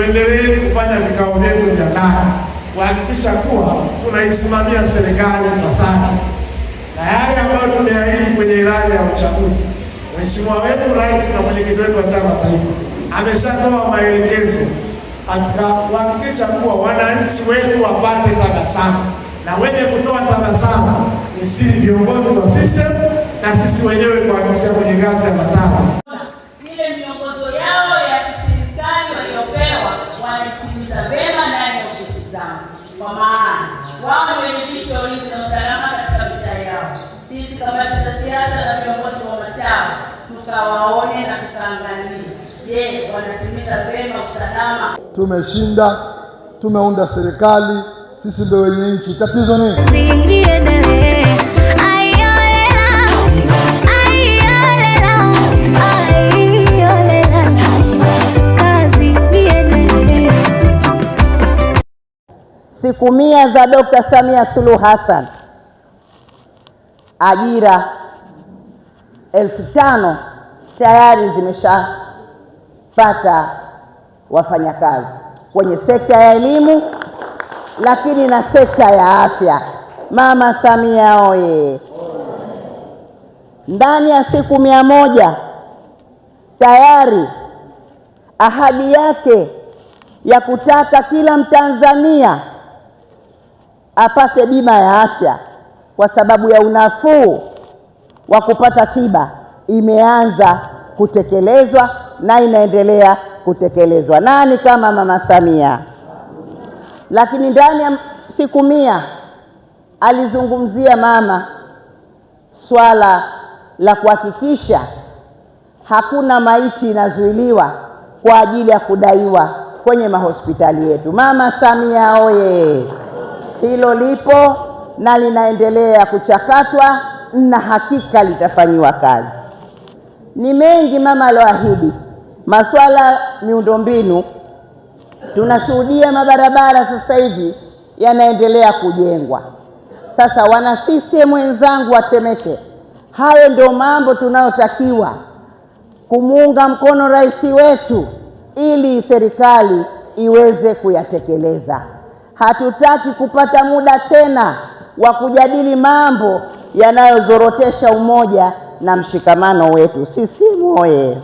tuendelee kufanya vikao vyetu vya ndani kuhakikisha kuwa tunaisimamia serikali ipasavyo, na yale ambayo tumeahidi kwenye ilani ya uchaguzi. Mheshimiwa wetu Rais na mwenyekiti wetu wa chama taifa ameshatoa maelekezo kuhakikisha kuwa wananchi wetu wapate tabasamu, na wenye kutoa tabasamu ni sisi viongozi wa CCM na sisi wenyewe kuhakikisha kwenye ngazi ya matawi ile miongozo yao ya kiserikali waliopewa wanaitimiza vema ndani ya ofisi zao, kwa maana wao ni wenyeviti wa ulinzi na usalama katika mitaa yao. Sisi kamati za siasa na viongozi wa matawi tukawaone na tukaangalia, je, wanatimiza vema usalama? Tumeshinda, tumeunda serikali, sisi ndio wenye nchi. Tatizo nini? Siku 100 za Dr. Samia Suluhu Hassan, ajira 5,000 tayari zimeshapata wafanyakazi kwenye sekta ya elimu, lakini na sekta ya afya. Mama Samia oye! Ndani ya siku 100 tayari ahadi yake ya kutaka kila Mtanzania apate bima ya afya kwa sababu ya unafuu wa kupata tiba imeanza kutekelezwa na inaendelea kutekelezwa. Nani kama Mama Samia? Lakini ndani ya siku 100 alizungumzia mama swala la kuhakikisha hakuna maiti inazuiliwa kwa ajili ya kudaiwa kwenye mahospitali yetu. Mama Samia oye! Hilo lipo na linaendelea kuchakatwa na hakika litafanyiwa kazi. Ni mengi mama aloahidi. Masuala miundombinu, tunashuhudia mabarabara sasa hivi yanaendelea kujengwa. Sasa wana CCM wenzangu wa Temeke, hayo ndio mambo tunayotakiwa kumuunga mkono rais wetu ili serikali iweze kuyatekeleza. Hatutaki kupata muda tena wa kujadili mambo yanayozorotesha umoja na mshikamano wetu. CCM oye!